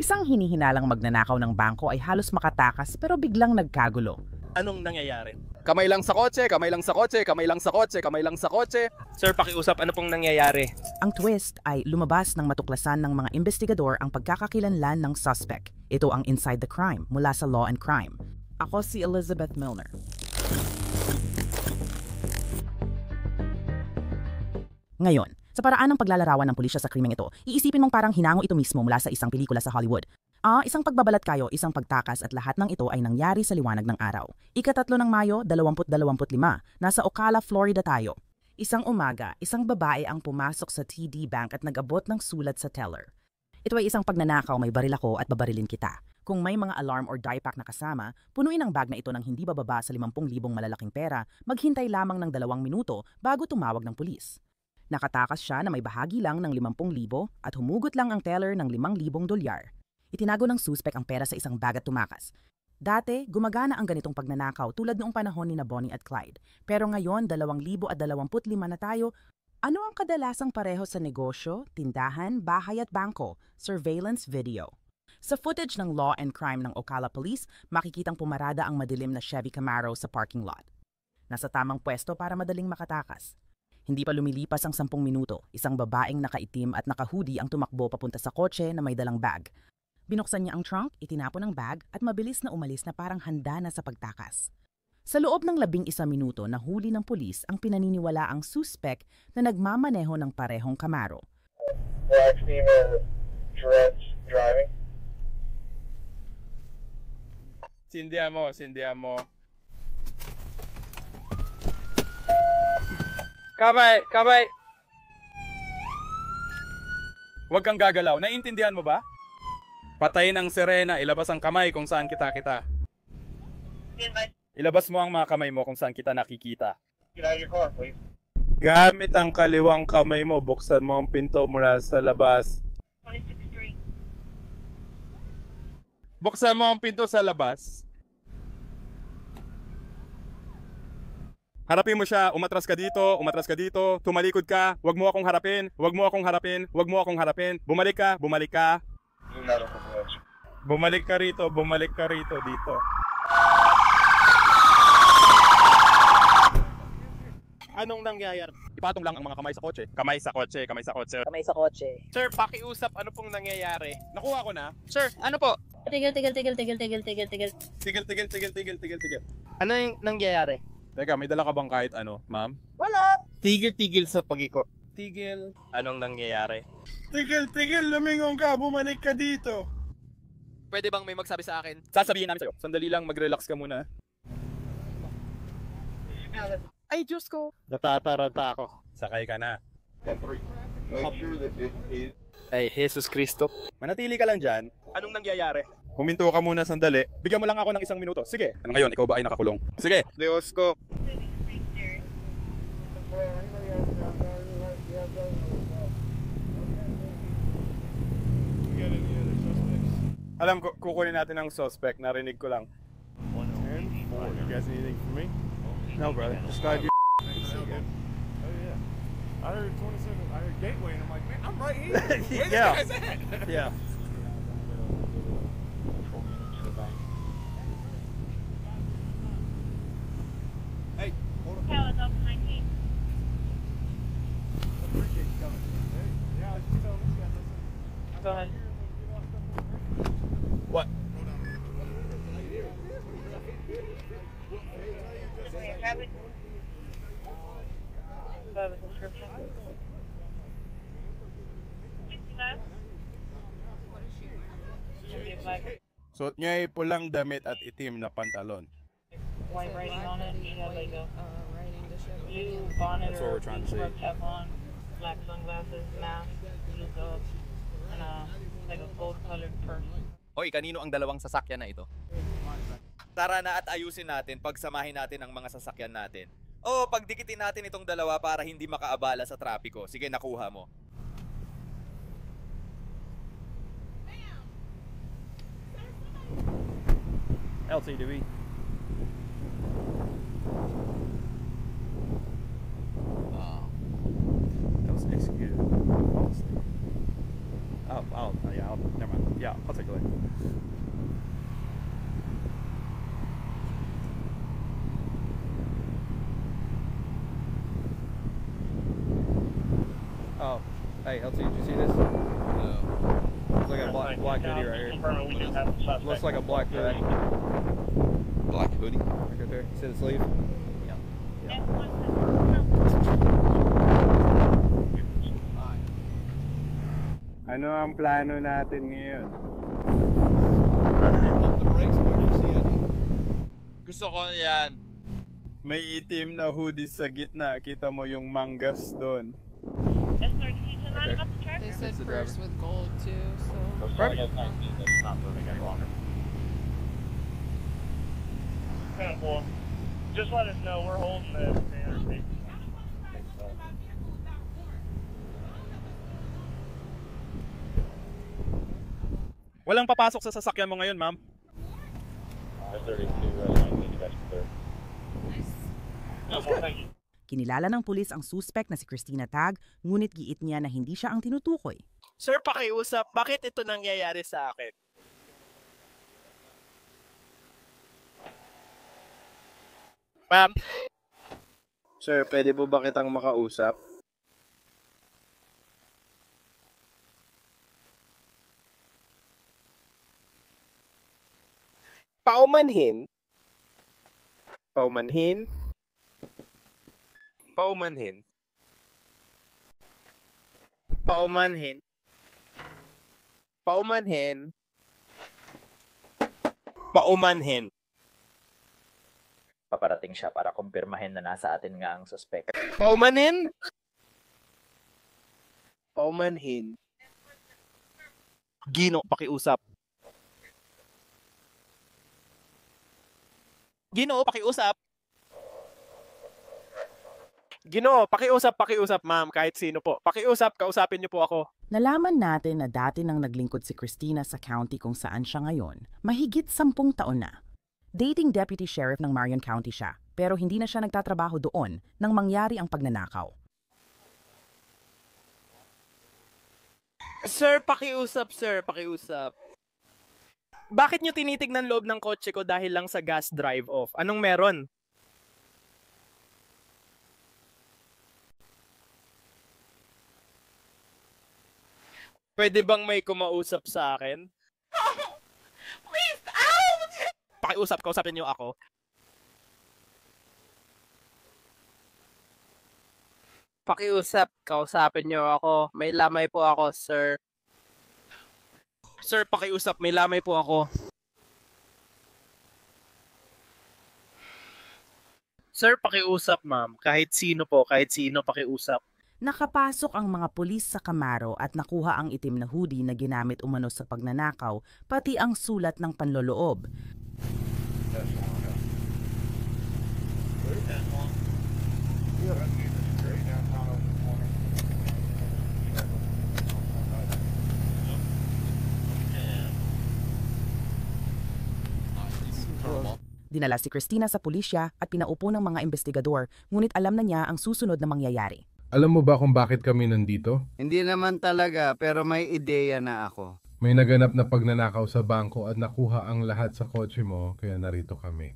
Isang hinihinalang magnanakaw ng bangko ay halos makatakas pero biglang nagkagulo. Anong nangyayari? Kamay lang sa kotse, kamay lang sa kotse, kamay lang sa kotse, kamay lang sa kotse. Sir, pakiusap, ano pong nangyayari? Ang twist ay lumabas ng matuklasan ng mga investigador ang pagkakakilanlan ng suspect. Ito ang Inside the Crime mula sa Law and Crime. Ako si Elizabeth Milner. Ngayon, sa paraan ng paglalarawan ng pulisya sa krimeng ito, iisipin mong parang hinango ito mismo mula sa isang pelikula sa Hollywood. Isang pagbabalat kayo, isang pagtakas at lahat ng ito ay nangyari sa liwanag ng araw. Ika-3 ng Mayo, 2025, nasa Ocala, Florida tayo. Isang umaga, isang babae ang pumasok sa TD Bank at nag-abot ng sulat sa teller. Ito ay isang pagnanakaw, may baril ako at babarilin kita. Kung may mga alarm or die pack na kasama, punuin ang bag na ito ng hindi bababa sa 50,000 malalaking pera, maghintay lamang ng 2 minuto bago tumawag ng pulis. Nakatakas siya na may bahagi lang ng 50,000 at humugot lang ang teller ng 5,000 dolyar. Itinago ng suspect ang pera sa isang bag at tumakas. Dati, gumagana ang ganitong pagnanakaw tulad noong panahon ni Bonnie at Clyde. Pero ngayon, 2025 na tayo. Ano ang kadalasang pareho sa negosyo, tindahan, bahay at bangko? Surveillance video. Sa footage ng Law and Crime ng Ocala Police, makikitang pumarada ang madilim na Chevy Camaro sa parking lot. Nasa tamang pwesto para madaling makatakas. Hindi pa lumilipas ang 10 minuto, isang babaeng nakaitim at nakahoodie ang tumakbo papunta sa kotse na may dalang bag. Binuksan niya ang trunk, itinapon ang bag at mabilis na umalis na parang handa na sa pagtakas. Sa loob ng 11 minuto, nahuli ng pulis ang pinaniniwala ang suspect na nagmamaneho ng parehong Camaro. Black female driving. Sindihan mo. Kamay! Huwag kang gagalaw. Naiintindihan mo ba? Patayin ang sirena, ilabas ang kamay kung saan kita. Ilabas mo ang mga kamay mo kung saan kita nakikita. Get out of your car, please. Gamit ang kaliwang kamay mo, buksan mo ang pinto mula sa labas. 26th Street. Buksan mo ang pinto sa labas. Harapin mo siya, umatras ka dito, tumalikod ka, wag mo akong harapin, bumalik ka. Bumalik ka rito, dito. Anong nangyayari? Ipatong lang ang mga kamay sa kotse. Sir, pakiusap, ano pong nangyayari? Nakuha ko na. Sir, ano po? Tigil. Tigil. Ano yung nangyayari? Teka, may dala ka bang kahit ano, ma'am? Wala. Tigil sa pag-iko. Tigil. Anong nangyayari? Tigil, lumingon ka, bumalik ka dito. Pwede bang may magsabi sa akin? Sasabihin namin sa'yo, sandali lang, mag-relax ka muna. Ay, Diyos ko. Natataranta ako. Sakay ka na. Ay, Jesus Cristo. Manatili ka lang dyan. Anong nangyayari? Huminto ka muna sandali. Bigyan mo lang ako ng 1 minuto. Sige. Ano ngayon? Ikaw ba ay nakakulong? Sige. Diyos ko. Alam ko, kukunin natin ang suspect. Narinig ko lang. You guys need anything from me? No, brother. Just glad you. Oh yeah. I heard 27. I heard Gateway, and I'm like, man, I'm right here. Where Yeah. this guy's at? Yeah. Hey, hold on. Pallet up behind me. Appreciate you coming. Hey, yeah, I was just telling this guy. Listen. Go ahead. What? Grab a prescription. Suot niya ay pulang damit at itim na pantalon. White writing on it. You have like a blue bonnet That's what or we're trying to blue say. cap on, black sunglasses, mask, blue gloves, and like a gold colored purse. Hoy, kanino ang dalawang sasakyan na ito? Tara na at ayusin natin, pagsamahin natin ang mga sasakyan natin. O, pagdikitin natin itong dalawa para hindi makaabala sa trapiko. Sige, nakuha mo. LTW. That was executed. Honestly. Oh, yeah, never mind. Yeah, I'll take it later. Hey, LT, did you see this? Looks like a black hoodie right here. We do have the suspect. Looks like a black hoodie. Black hoodie. Right there. See the sleeve? Ano ang plano natin ngayon? Gusto ko yan. May itim na hoodie sa gitna. Kita mo yung mangas doon. Yes, sir. Can you turn around about the truck? They said the first with gold too, so. Perfect. It's not moving any longer. 10-4. Just let us know. We're holding the interstate. Walang papasok sa sasakyan mo ngayon, ma'am. 32, 19, that's clear. Thank you. Kinilala ng pulis ang suspect na si Christina Tag, ngunit giit niya na hindi siya ang tinutukoy. Sir, pakiusap, bakit ito nangyayari sa akin? Ma'am? Sir, pwede po ba kitang makausap? Paumanhin? Paumanhin? Paumanhin? Paumanhin? Paumanhin? Paumanhin? Paparating siya para kumpirmahin na nasa atin nga ang suspect. Paumanhin? Paumanhin? Gino, pakiusap. Ginoo, pakiusap. Ginoo, pakiusap, ma'am, kahit sino po. Pakiusap, kausapin niyo po ako. Nalaman natin na dati nang naglingkod si Christina sa county kung saan siya ngayon, mahigit 10 taon na. Dating deputy sheriff ng Marion County siya, pero hindi na siya nagtatrabaho doon nang mangyari ang pagnanakaw. Sir, pakiusap. Bakit nyo tinitignan loob ng kotse ko dahil lang sa gas drive-off? Anong meron? Pwede bang may kumausap sa akin? Please, out! Pakiusap, kausapin nyo ako. Pakiusap, kausapin nyo ako. May lamay po ako, sir. Sir, pakiusap. May lamay po ako. Sir, pakiusap, ma'am. Kahit sino po, pakiusap. Nakapasok ang mga pulis sa Camaro at nakuha ang itim na hoodie na ginamit umano sa pagnanakaw, pati ang sulat ng panloloob. Dinala si Christina sa pulisya at pinaupo ng mga investigador, ngunit alam na niya ang susunod na mangyayari. Alam mo ba kung bakit kami nandito? Hindi naman talaga, pero may ideya na ako. May naganap na pagnanakaw sa bangko at nakuha ang lahat sa kotse mo, kaya narito kami.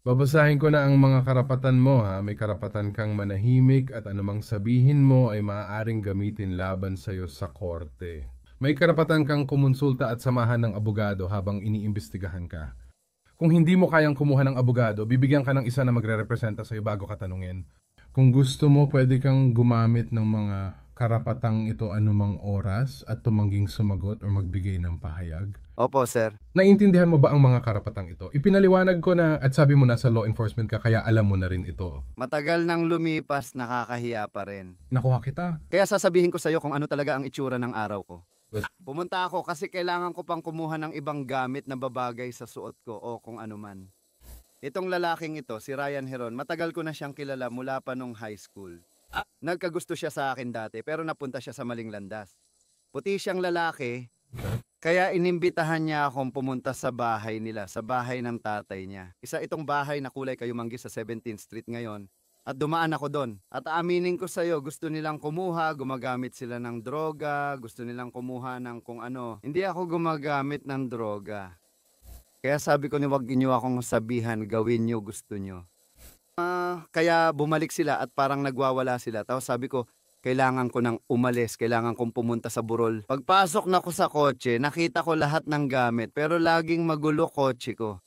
Babasahin ko na ang mga karapatan mo ha. May karapatan kang manahimik at anumang sabihin mo ay maaaring gamitin laban sa'yo sa korte. May karapatan kang kumonsulta at samahan ng abogado habang iniimbestigahan ka. Kung hindi mo kayang kumuha ng abogado, bibigyan ka ng isa na magre-representa sa'yo bago ka tanungin. Kung gusto mo, pwede kang gumamit ng mga karapatang ito anumang oras at tumangging sumagot o magbigay ng pahayag. Opo, sir. Naiintindihan mo ba ang mga karapatang ito? Ipinaliwanag ko na at sabi mo na sa law enforcement ka kaya alam mo na rin ito. Matagal nang lumipas, nakakahiya pa rin. Nakuha kita. Kaya sasabihin ko sa'yo kung ano talaga ang itsura ng araw ko. Pumunta ako kasi kailangan ko pang kumuha ng ibang gamit na babagay sa suot ko o kung ano man. Itong lalaking ito, si Ryan Heron, matagal ko na siyang kilala mula pa nung high school. Nagkagusto siya sa akin dati pero napunta siya sa maling landas. Puti siyang lalaki, kaya inimbitahan niya akong pumunta sa bahay nila, sa bahay ng tatay niya. Isa itong bahay na kulay kayumanggi sa 17th Street ngayon. At dumaan ako doon. At aaminin ko sa'yo, gusto nilang kumuha, gumagamit sila ng droga, gusto nilang kumuha ng kung ano. Hindi ako gumagamit ng droga. Kaya sabi ko, huwag niyo akong sabihan, gawin niyo gusto niyo. Kaya bumalik sila at parang nagwawala sila. Tapos sabi ko, Kailangan ko nang umalis, kailangan kong pumunta sa burol. Pagpasok na ko sa kotse, nakita ko lahat ng gamit, pero laging magulo kotse ko.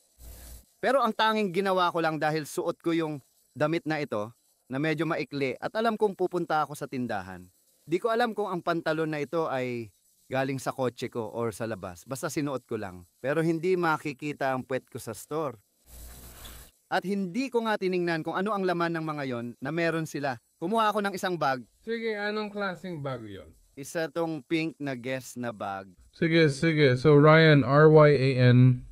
Pero ang tanging ginawa ko lang dahil suot ko yung damit na ito, na medyo maikli, at alam kong pupunta ako sa tindahan. Di ko alam kung ang pantalon na ito ay galing sa kotse ko or sa labas. Basta sinuot ko lang. Pero hindi makikita ang puwet ko sa store. At hindi ko nga tiningnan kung ano ang laman ng mga yon na meron sila. Kumuha ako ng isang bag. Sige, anong klaseng bag yon? Isa tong pink na Guess na bag. Sige. So Ryan, R-Y-A-N.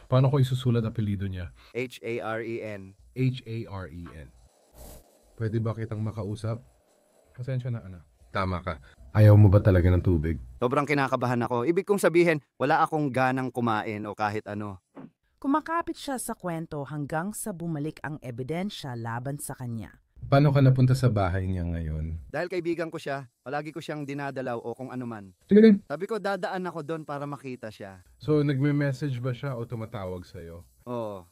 Paano ko isusulat apelido niya? H-A-R-E-N. H-A-R-E-N. Pwede ba kitang makausap? Pasensya na, anak. Tama ka. Ayaw mo ba talaga ng tubig? Sobrang kinakabahan ako. Ibig kong sabihin, wala akong ganang kumain o kahit ano. Kumakapit siya sa kwento hanggang sa bumalik ang ebidensya laban sa kanya. Paano ka napunta sa bahay niya ngayon? Dahil kaibigan ko siya, palagi ko siyang dinadalaw o kung ano man. Sige din. Sabi ko, dadaan ako doon para makita siya. So, nagme-message ba siya o tumatawag sa'yo? Oo.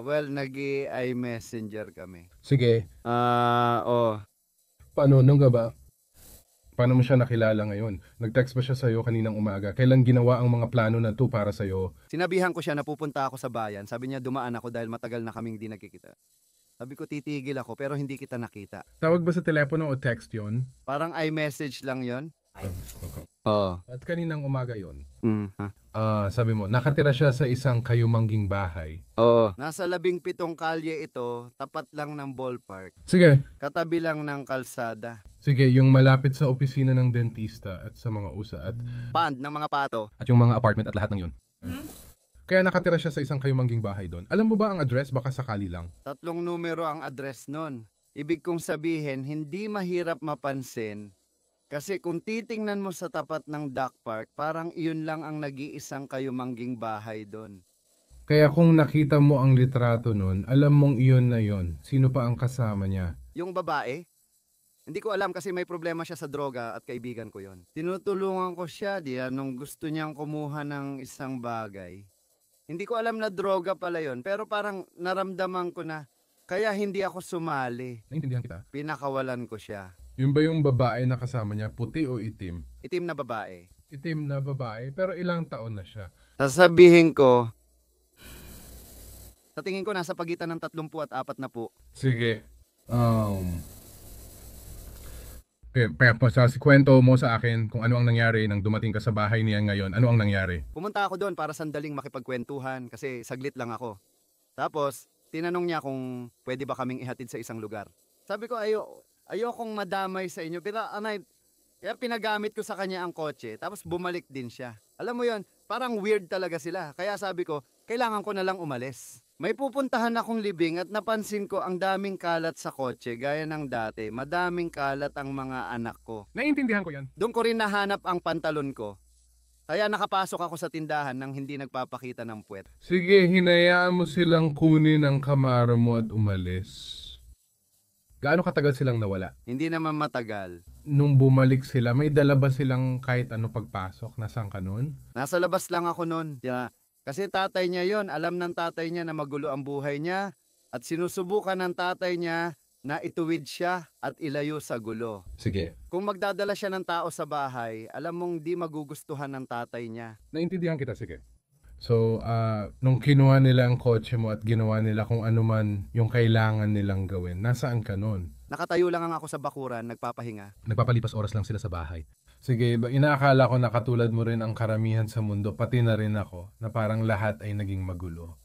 Well, nag-i-messenger kami. Sige. Oo. Paano? Nung ba? Paano mo siya nakilala ngayon? Nag-text ba siya sa'yo kaninang umaga? Kailan ginawa ang mga plano na to para sa'yo? Sinabihan ko siya na pupunta ako sa bayan. Sabi niya, dumaan ako dahil matagal na kaming di nagkikita. Sabi ko, titigil ako pero hindi kita nakita. Tawag ba sa telepono o text yon? Parang iMessage lang yon. Okay. Oo. At kaninang umaga yon? Ha? Sabi mo, nakatira siya sa isang kayumangging bahay. Oo. Nasa 17 kalye ito, tapat lang ng ballpark. Sige. Katabi lang ng kalsada. Sige, yung malapit sa opisina ng dentista at sa mga usa at... Pand ng mga pato. At yung mga apartment at lahat ng yun. Kaya nakatira siya sa isang kayumangging bahay doon. Alam mo ba ang address? Baka sakali lang. 3 numero ang address nun. Ibig kong sabihin, hindi mahirap mapansin. Kasi kung titingnan mo sa tapat ng dock park, parang iyon lang ang nag-iisang kayumangging bahay doon. Kaya kung nakita mo ang litrato nun, alam mong iyon na yon. Sino pa ang kasama niya? Yung babae? Hindi ko alam kasi may problema siya sa droga at kaibigan ko yon. Tinutulungan ko siya nung gusto niyang kumuha ng isang bagay. Hindi ko alam na droga pala yon, pero parang naramdaman ko na kaya hindi ako sumali. Naintindihan kita. Pinakawalan ko siya. Yun ba yung babae na kasama niya? Puti o itim? Itim na babae. Itim na babae, pero ilang taon na siya? Sasabihin ko, sa tingin ko nasa pagitan ng 30 at 40 po. Sige. Sa kwento mo sa akin kung ano ang nangyari nang dumating ka sa bahay niya ngayon. Ano ang nangyari? Pumunta ako doon para sandaling makipagkwentuhan kasi saglit lang ako. Tapos, tinanong niya kung pwede ba kaming ihatid sa isang lugar. Sabi ko, ayokong madamay sa inyo. Pero anay, kaya pinagamit ko sa kanya ang kotse. Tapos bumalik din siya. Alam mo yon, parang weird talaga sila. Kaya sabi ko, kailangan ko na lang umalis. May pupuntahan akong libing at napansin ko ang daming kalat sa kotse gaya ng dati. Madaming kalat ang mga anak ko. Naiintindihan ko yan. Doon ko rin nahanap ang pantalon ko. Kaya nakapasok ako sa tindahan nang hindi nagpapakita ng puwet. Sige, hinayaan mo silang kunin ang kamaro mo at umalis. Gaano katagal silang nawala? Hindi naman matagal. Nung bumalik sila, may dala ba silang kahit ano pagpasok? Nasaan ka nun? Nasa labas lang ako nun. Kasi tatay niya yon, alam ng tatay niya na magulo ang buhay niya at sinusubukan ng tatay niya na ituwid siya at ilayo sa gulo. Sige. Kung magdadala siya ng tao sa bahay, alam mong di magugustuhan ng tatay niya. Naintindihan kita, sige. So, nung kinuha nila ang kotse mo at ginawa nila kung ano man yung kailangan nilang gawin, nasaan ka nun? Nakatayo lang ako sa bakuran, nagpapahinga. Nagpapalipas oras lang sila sa bahay. Sige, inaakala ko na katulad mo rin ang karamihan sa mundo, pati na rin ako, na parang lahat ay naging magulo.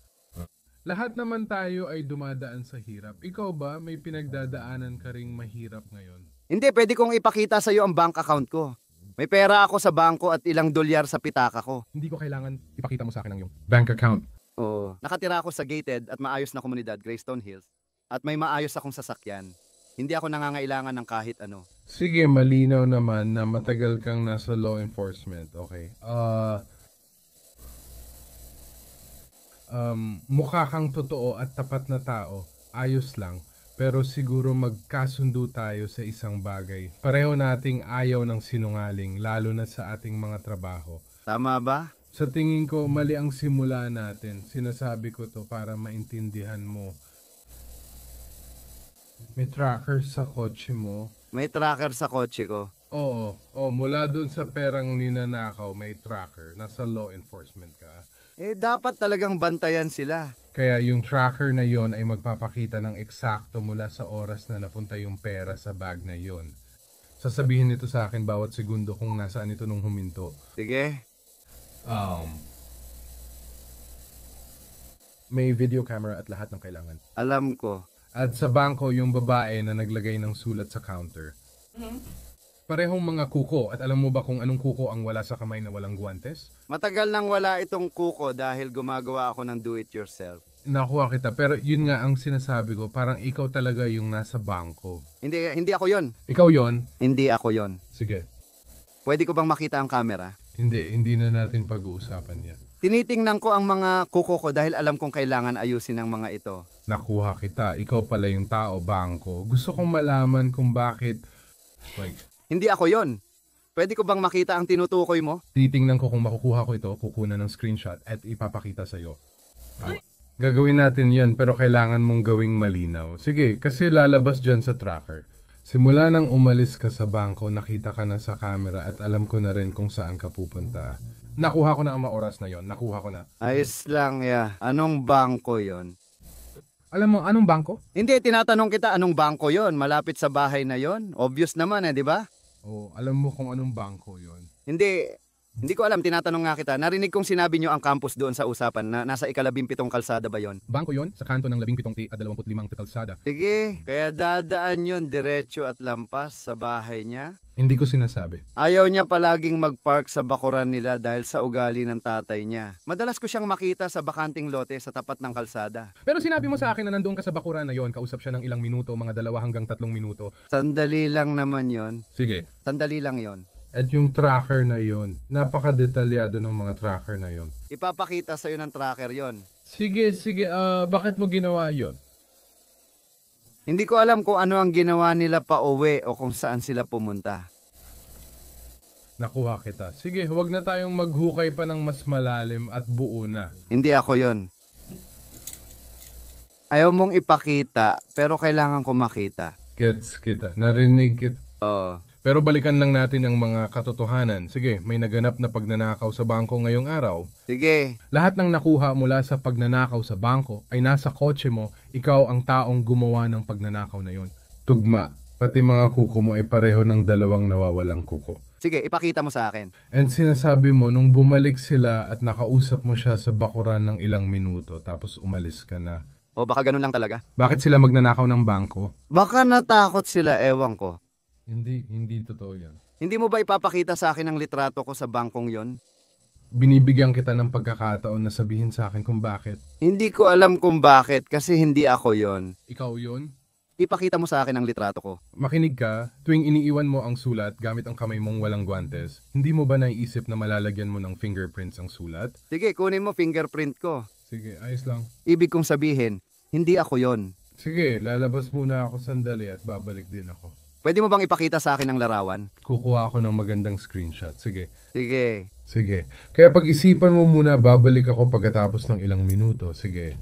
Lahat naman tayo ay dumadaan sa hirap. Ikaw ba, may pinagdadaanan ka ring mahirap ngayon? Hindi, pwede kong ipakita sa iyo ang bank account ko. May pera ako sa bangko at ilang dolyar sa pitaka ko. Hindi ko kailangan ipakita mo sa akin ang iyong bank account. Oo. Nakatira ako sa gated at maayos na komunidad, Greystone Hills. At may maayos akong sasakyan. Hindi ako nangangailangan ng kahit ano. Sige, malinaw naman na matagal kang nasa law enforcement, okay? Mukha kang totoo at tapat na tao. Ayos lang. Pero siguro magkasundo tayo sa isang bagay. Pareho nating ayaw ng sinungaling, lalo na sa ating mga trabaho. Tama ba? Sa tingin ko, mali ang simula natin. Sinasabi ko to para maintindihan mo. May tracker sa kotse mo. May tracker sa kotse ko. Oo, mula dun sa perang ninanakaw, may tracker. Nasa law enforcement ka. Dapat talagang bantayan sila. Kaya yung tracker na yon ay magpapakita ng eksakto mula sa oras na napunta yung pera sa bag na yon. Sasabihin nito sa akin bawat segundo kung nasaan ito nung huminto. Sige. May video camera at lahat ng kailangan. Alam ko. At sa bangko, yung babae na naglagay ng sulat sa counter. Parehong mga kuko. At alam mo ba kung anong kuko ang wala sa kamay na walang guwantes? Matagal nang wala itong kuko dahil gumagawa ako ng do-it-yourself. Nakuha kita. Pero yun nga ang sinasabi ko. Parang ikaw talaga yung nasa bangko. Hindi ako yon. Ikaw yon? Hindi ako yon. Sige. Pwede ko bang makita ang camera? Hindi na natin pag-uusapan yan. Tinitingnan ko ang mga kuko ko dahil alam kong kailangan ayusin ang mga ito. Nakuha kita. Ikaw pala yung tao, bangko. Gusto kong malaman kung bakit... Hindi ako yon. Pwede ko bang makita ang tinutukoy mo? Titingnan ko kung makukuha ko ito, kukunan ng screenshot at ipapakita sa'yo. Gagawin natin yan pero kailangan mong gawing malinaw. Sige, kasi lalabas dyan sa tracker. Simula nang umalis ka sa bangko, nakita ka na sa camera at alam ko na rin kung saan ka pupunta. Nakuha ko na ang mga oras na yon. Nakuha ko na. Ayos lang, ya. Anong bangko yon? Alam mo, anong bangko? Hindi, tinatanong kita anong bangko yon. Malapit sa bahay na yon. Obvious naman di ba? Alam mo kung anong bangko yon. Hindi ko alam, tinatanong nga kita. Narinig kong sinabi nyo ang campus doon sa usapan na nasa ika-17 kalsada ba yon? Bangko yon, sa kanto ng 17 at 25 kalsada. Sige, kaya dadaan yon diretso at lampas sa bahay niya. Hindi ko sinasabi. Ayaw niya palaging mag-park sa bakuran nila dahil sa ugali ng tatay niya. Madalas ko siyang makita sa bakanting lote sa tapat ng kalsada. Pero sinabi mo sa akin na nandoon ka sa bakuran na yon, kausap siya ng ilang minuto, mga 2 hanggang 3 minuto. Sandali lang naman yon. Sige. Sandali lang yon. At yung tracker na yon, napaka-detalyado ng mga tracker na yon. Ipapakita sa'yo ng tracker yon. Sige, bakit mo ginawa yon? Hindi ko alam kung ano ang ginawa nila pa uwi o kung saan sila pumunta. Nakuha kita. Sige, huwag na tayong maghukay pa ng mas malalim at buo na. Hindi ako yon. Ayaw mong ipakita, pero kailangan ko makita. Gets kita. Narinig kita. Oo. Pero balikan lang natin ang mga katotohanan. Sige, may naganap na pagnanakaw sa bangko ngayong araw. Sige. Lahat ng nakuha mula sa pagnanakaw sa bangko ay nasa kotse mo. Ikaw ang taong gumawa ng pagnanakaw na yon. Tugma, pati mga kuko mo ay pareho ng 2 nawawalang kuko. Sige, ipakita mo sa akin. And sinasabi mo, nung bumalik sila at nakausap mo siya sa bakuran ng ilang minuto, tapos umalis ka na. O baka ganun lang talaga? Bakit sila magnanakaw ng bangko? Baka natakot sila, ewan ko. Hindi totoo yan. Hindi mo ba ipapakita sa akin ang litrato ko sa bangkong yon? Binibigyan kita ng pagkakataon na sabihin sa akin kung bakit. Hindi ko alam kung bakit kasi hindi ako yon. Ikaw yon? Ipakita mo sa akin ang litrato ko. Makinig ka, tuwing iniiwan mo ang sulat gamit ang kamay mong walang guwantes, hindi mo ba naiisip na malalagyan mo ng fingerprints ang sulat? Sige, kunin mo fingerprint ko. Sige, ayos lang. Ibig kong sabihin, hindi ako yon. Sige, lalabas muna ako sandali at babalik din ako. Pwede mo bang ipakita sa akin ang larawan? Kukuha ako ng magandang screenshot. Sige. Sige. Kaya pag-isipan mo muna, babalik ako pagkatapos ng ilang minuto. Sige.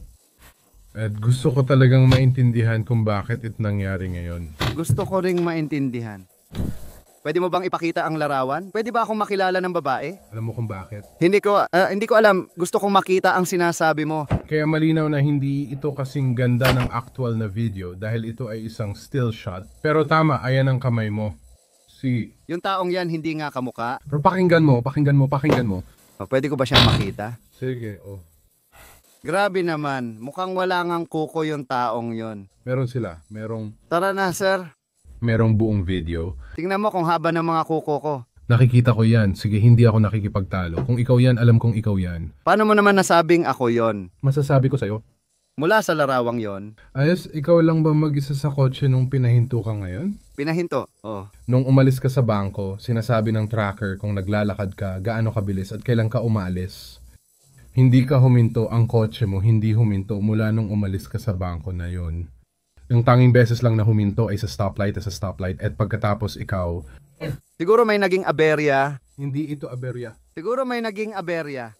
At gusto ko talagang maintindihan kung bakit ito nangyari ngayon. Gusto ko ring maintindihan. Pwede mo bang ipakita ang larawan? Pwede ba akong makilala ng babae? Alam mo kung bakit? Hindi ko alam. Gusto kong makita ang sinasabi mo. Kaya malinaw na hindi ito kasing ganda ng actual na video dahil ito ay isang still shot. Pero tama, ayan ang kamay mo. Yung taong yan hindi nga kamuka. Pero pakinggan mo. Pwede ko ba siyang makita? Sige, Grabe naman. Mukhang wala ngang kuko yung taong yon. Meron sila. Tara na, sir. Merong buong video. Tingnan mo kung haba ng mga kuko ko. Nakikita ko yan. Sige, hindi ako nakikipagtalo. Kung ikaw yan, alam kong ikaw yan. Paano mo naman nasabing ako yon? Masasabi ko sa'yo. Mula sa larawang yon. Ayos, ikaw lang ba mag-isa sa kotse nung pinahinto ka ngayon? Pinahinto? Oo. Nung umalis ka sa bangko, sinasabi ng tracker kung naglalakad ka, gaano kabilis at kailan ka umalis. Hindi ka huminto, ang kotse mo hindi huminto mula nung umalis ka sa bangko na yon. Yung tanging beses lang na huminto ay sa stoplight at pagkatapos ikaw... Siguro may naging aberya. Hindi ito aberya. Siguro may naging aberya.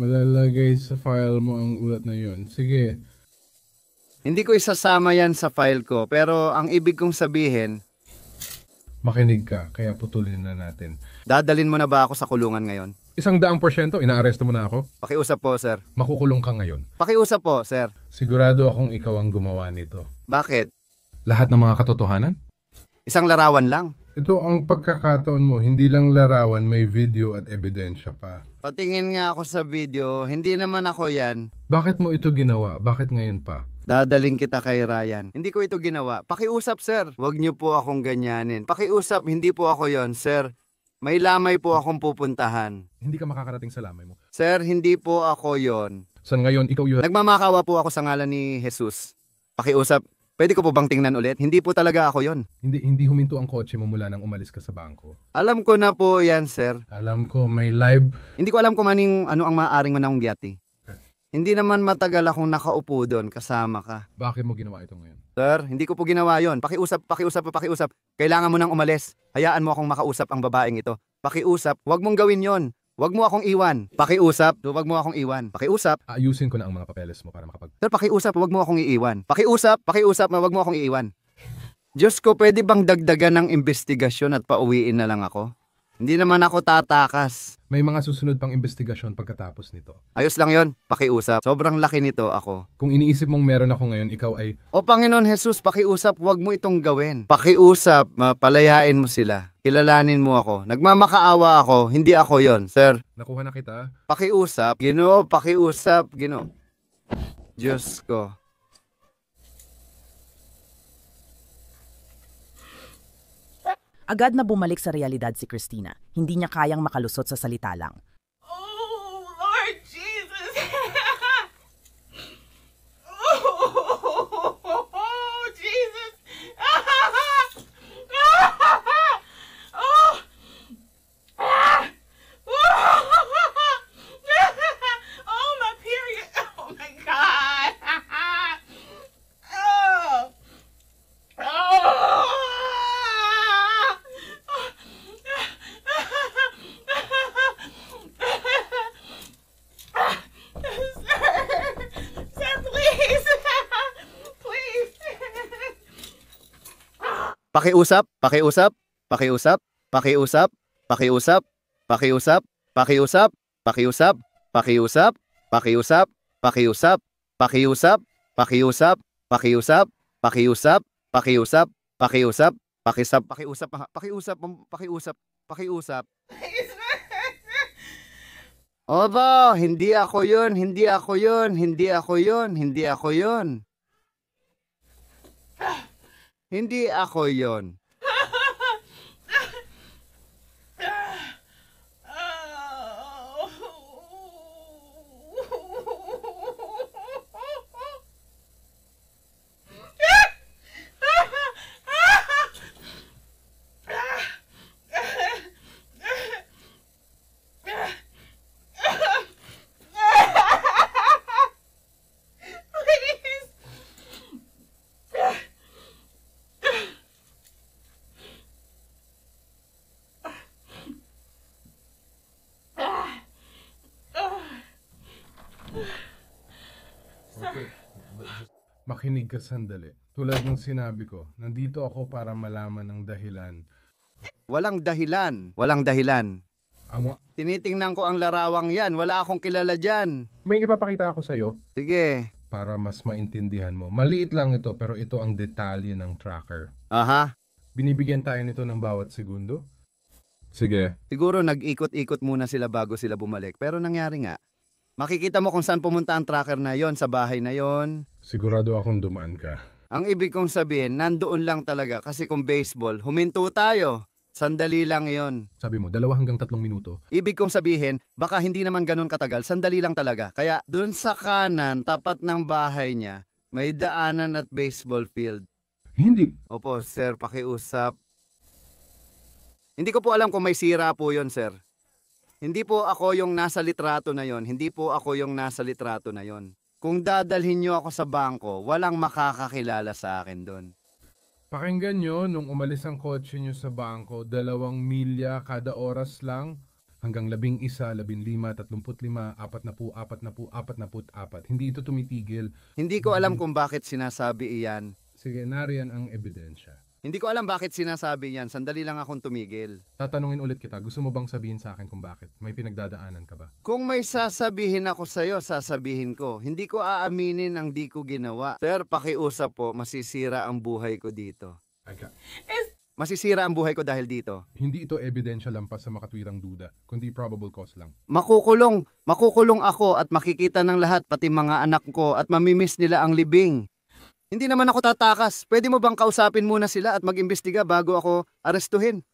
Malalagay sa file mo ang ulat na yon. Sige. Hindi ko isasama yan sa file ko, pero ang ibig kong sabihin, Makinig ka, kaya putulin na natin. dadalin mo na ba ako sa kulungan ngayon? 100%, inaaresto mo na ako. Pakiusap po, sir. Makukulong ka ngayon. Pakiusap po, sir. Sigurado akong ikaw ang gumawa nito. Bakit? Lahat ng mga katotohanan? Isang larawan lang. Ito ang pagkakataon mo, hindi lang larawan, may video at ebidensya pa. Patingin nga ako sa video, hindi naman ako yan. Bakit mo ito ginawa? Bakit ngayon pa? Dadaling kita kay Ryan. Hindi ko ito ginawa. Pakiusap, sir. Huwag niyo po akong ganyanin. Pakiusap, hindi po ako yon, sir. May lamay po akong pupuntahan. Hindi ka makakarating sa lamay mo. Sir, hindi po ako yon. Sa ngayon, ikaw yun. Nagmamakawa po ako sa ngalan ni Jesus. Pakiusap, pwede ko po bang tingnan ulit? Hindi po talaga ako yon. Hindi huminto ang kotse mo mula nang umalis ka sa bangko. Alam ko na po yan, sir. Alam ko, may live. Hindi ko alam kung ano ang maaaring manangyati. Hindi naman matagal akong nakaupo doon kasama ka. Bakit mo ginawa ito ngayon? Sir, hindi ko po ginawa yon. Pakiusap. Kailangan mo nang umalis. Hayaan mo akong makausap ang babaeng ito. Pakiusap, wag mong gawin yon. Wag mo akong iwan. Pakiusap, wag mo akong iwan. Pakiusap. Ayusin ko na ang mga papeles mo para makapag... Sir, pakiusap, wag mo akong iiwan. Pakiusap, wag mo akong iiwan. Diyos ko, pwede bang dagdagan ng investigasyon at pauwiin na lang ako? Hindi naman ako tatakas. May mga susunod pang investigasyon pagkatapos nito. Ayos lang yon, pakiusap. Sobrang laki nito ako. Kung iniisip mong meron ako ngayon, ikaw ay... O Panginoon Jesus, pakiusap, wag mo itong gawin. Pakiusap, palayain mo sila. Kilalanin mo ako. Nagmamakaawa ako, hindi ako yon, sir. Nakuha na kita. Pakiusap, Ginoo, pakiusap, Ginoo. Diyos ko. Agad na bumalik sa realidad si Christina. Hindi niya kayang makalusot sa salita lang. Oh, Lord Jesus! Oh, Jesus! Oh, my period! Oh, my God! Sir, please! Please! Pakiusap. Opo, hindi ako yun. Hindi ako yun. Makinig ka sandali. Tulad ng sinabi ko, nandito ako para malaman ang dahilan. Walang dahilan. Amo, Tinitingnan ko ang larawang yan. Wala akong kilala dyan. may ipapakita ako sa'yo Sige. para mas maintindihan mo. Maliit lang ito pero ito ang detalye ng tracker. Aha. Binibigyan tayo nito ng bawat segundo. Sige. Siguro nag-ikot-ikot muna sila bago sila bumalik. Pero nangyari nga. Makikita mo kung saan pumunta ang tracker na yon, sa bahay na yon. Sigurado akong dumaan ka. Ang ibig kong sabihin, nandoon lang talaga. Kasi kung baseball, huminto tayo. Sandali lang yon. Sabi mo, 2 hanggang 3 minuto. Ibig kong sabihin, baka hindi naman ganun katagal. Sandali lang talaga. Kaya dun sa kanan, tapat ng bahay niya, may daanan at baseball field. Hindi. Opo, sir, pakiusap. Hindi ko po alam kung may sira po yon, sir. Hindi po ako yung nasa litrato na yon. Kung dadalhin niyo ako sa bangko, walang makakakilala sa akin doon. Pakinggan nyo, nung umalis ang kotse nyo sa bangko, 2 milya kada oras lang hanggang 11, 15, 35, 40, 44. Hindi ito tumitigil. Hindi ko alam kung bakit sinasabi iyan. Sige, nariyan ang ebidensya. Hindi ko alam bakit sinasabi yan. Sandali lang akong tumigil. Tatanungin ulit kita, gusto mo bang sabihin sa akin kung bakit? May pinagdadaanan ka ba? Kung may sasabihin ako sa'yo, sasabihin ko. Hindi ko aaminin ang di ko ginawa. Sir, pakiusap po, masisira ang buhay ko dito. Masisira ang buhay ko dahil dito. Hindi ito ebidensya lampas sa makatwirang duda, kundi probable cause lang. Makukulong ako at makikita ng lahat, pati mga anak ko, at mamimiss nila ang libing. Hindi naman ako tatakas. Pwede mo bang kausapin muna sila at mag-imbestiga bago ako arestuhin?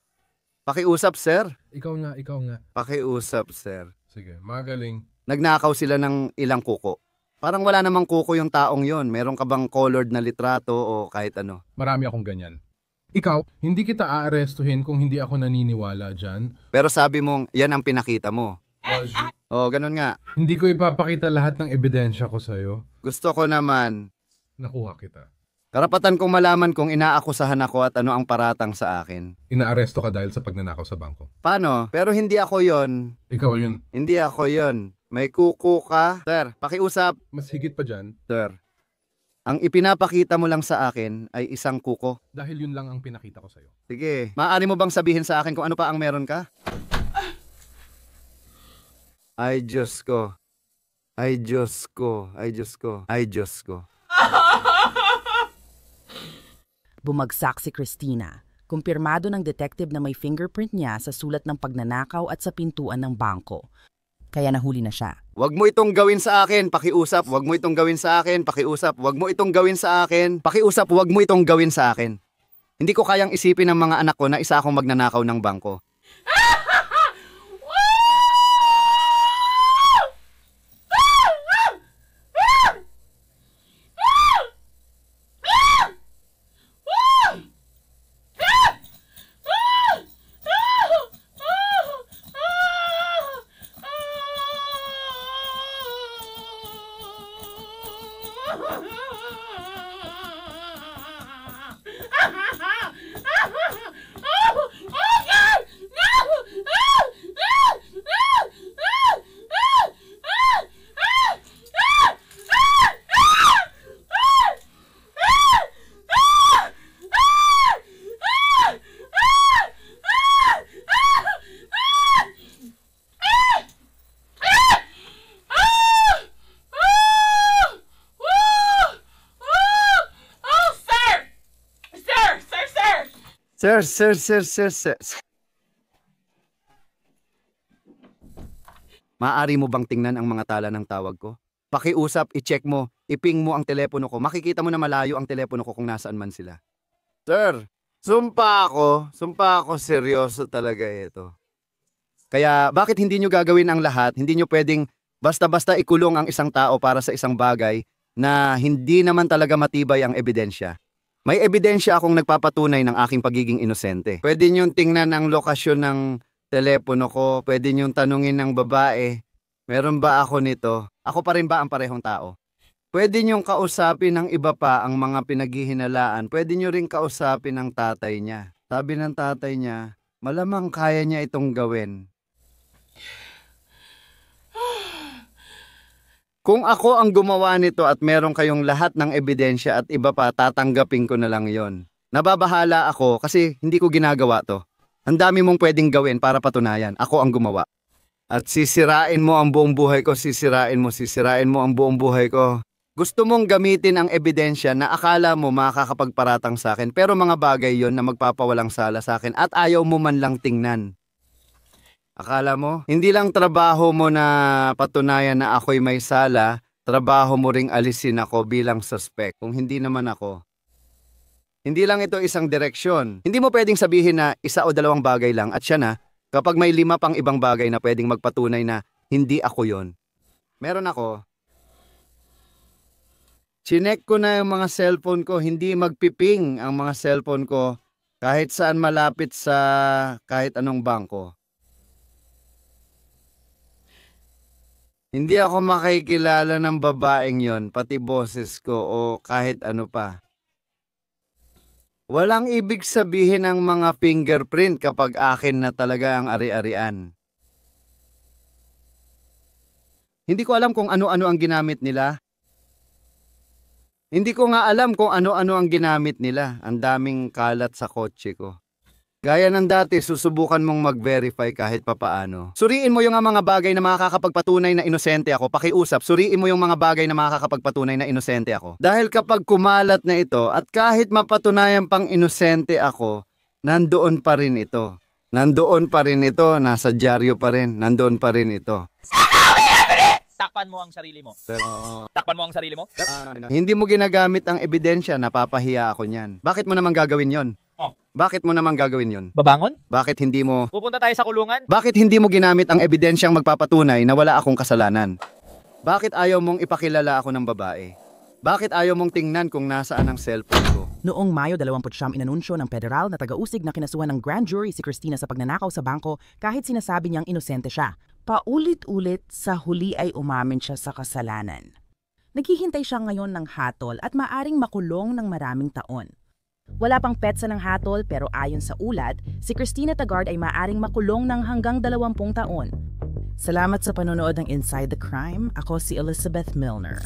Pakiusap, sir. Ikaw nga. Pakiusap, sir. Sige, magaling. Nagnakaw sila ng ilang kuko. Parang wala namang kuko yung taong yon. Meron ka bang colored na litrato o kahit ano? Marami akong ganyan. Ikaw, hindi kita aarestuhin kung hindi ako naniniwala dyan. Pero sabi mong, yan ang pinakita mo. Oh, ganun nga. Hindi ko ipapakita lahat ng ebidensya ko sa'yo. Gusto ko naman. Nakuha kita. Karapatan kong malaman kung inaakusahan ako at ano ang paratang sa akin. Inaaresto ka dahil sa pagnanakaw sa bangko. Paano? Pero hindi ako yon. Ikaw yun. Hindi ako yon. May kuko ka. Sir, pakiusap. Mas higit pa dyan. Sir, ang ipinapakita mo lang sa akin ay isang kuko. Dahil yun lang ang pinakita ko sa'yo. Sige, maaari mo bang sabihin sa akin kung ano pa ang meron ka? Ay, Diyos ko. Ay, Diyos ko. Ay, Diyos ko. Ay, Diyos ko. Bumagsak si Christina. Kumpirmado ng detective na may fingerprint niya sa sulat ng pagnanakaw at sa pintuan ng bangko. Kaya nahuli na siya. Huwag mo itong gawin sa akin, pakiusap. Huwag mo itong gawin sa akin, pakiusap. Huwag mo itong gawin sa akin, pakiusap. Huwag mo itong gawin sa akin. Hindi ko kayang isipin ng mga anak ko na isa akong magnanakaw ng bangko. Sir. Maaari mo bang tingnan ang mga tala ng tawag ko? Pakiusap, i-check mo, iping mo ang telepono ko. Makikita mo na malayo ang telepono ko kung nasaan man sila. Sir, sumpa ako, seryoso talaga ito. Kaya bakit hindi nyo gagawin ang lahat? Hindi nyo pwedeng basta-basta ikulong ang isang tao para sa isang bagay na hindi naman talaga matibay ang ebidensya. May ebidensya akong nagpapatunay ng aking pagiging inosente. Pwede niyong tingnan ang lokasyon ng telepono ko. Pwede niyong tanungin ng babae, meron ba ako nito? Ako pa rin ba ang parehong tao? Pwede niyong kausapin ng iba pa ang mga pinaghihinalaan. Pwede niyo rin kausapin ng tatay niya. Sabi ng tatay niya, malamang kaya niya itong gawin. Kung ako ang gumawa nito at meron kayong lahat ng ebidensya at iba pa, tatanggapin ko na lang yon. Nababahala ako kasi hindi ko ginagawa to. Ang dami mong pwedeng gawin para patunayan. Ako ang gumawa. At sisirain mo ang buong buhay ko, sisirain mo ang buong buhay ko. Gusto mong gamitin ang ebidensya na akala mo makakapagparatang sa akin, pero mga bagay yon na magpapawalang sala sa akin at ayaw mo man lang tingnan. Akala mo, hindi lang trabaho mo na patunayan na ako'y may sala, trabaho mo ring alisin ako bilang suspect. Kung hindi naman ako. Hindi lang ito isang direksyon. Hindi mo pwedeng sabihin na isa o dalawang bagay lang at siya na, kapag may 5 pang ibang bagay na pwedeng magpatunay na hindi ako yon. Meron ako. Chinek ko na yung mga cellphone ko, hindi magpiping ang mga cellphone ko kahit saan malapit sa kahit anong bangko. Hindi ako makikilala ng babaeng yon, pati boses ko o kahit ano pa. Walang ibig sabihin ng mga fingerprint kapag akin na talaga ang ari-arian. Hindi ko alam kung ano-ano ang ginamit nila. Hindi ko nga alam kung ano-ano ang ginamit nila. Ang daming kalat sa kotse ko. Gaya ng dati, susubukan mong mag-verify kahit papaano. Suriin mo yung mga bagay na makakapagpatunay na inosente ako. Pakiusap, suriin mo yung mga bagay na makakapagpatunay na inosente ako. Dahil kapag kumalat na ito, at kahit mapatunayan pang inosente ako, nandoon pa rin ito. Nandoon pa rin ito, nasa dyaryo pa rin, nandoon pa rin ito. Takpan mo ang sarili mo. Pero, Takpan mo ang sarili mo. hindi mo ginagamit ang ebidensya, napapahiya ako niyan. Bakit mo naman gagawin yon? Oh. Bakit mo naman gagawin yon? Babangon? Bakit hindi mo... Pupunta tayo sa kulungan? Bakit hindi mo ginamit ang ebidensyang magpapatunay na wala akong kasalanan? Bakit ayaw mong ipakilala ako ng babae? Bakit ayaw mong tingnan kung nasaan ang cellphone ko? Noong Mayo 29 inanunsyo ng federal na taga-usig na kinasuhan ng grand jury si Christina sa pagnanakaw sa bangko kahit sinasabi niyang inosente siya. Paulit-ulit sa huli ay umamin siya sa kasalanan. Naghihintay siya ngayon ng hatol at maaring makulong ng maraming taon. Wala pang petsa ng hatol pero ayon sa ulat, si Christina Tagart ay maaring makulong ng hanggang 20 taon. Salamat sa panonood ng Inside the Crime. Ako si Elizabeth Milner.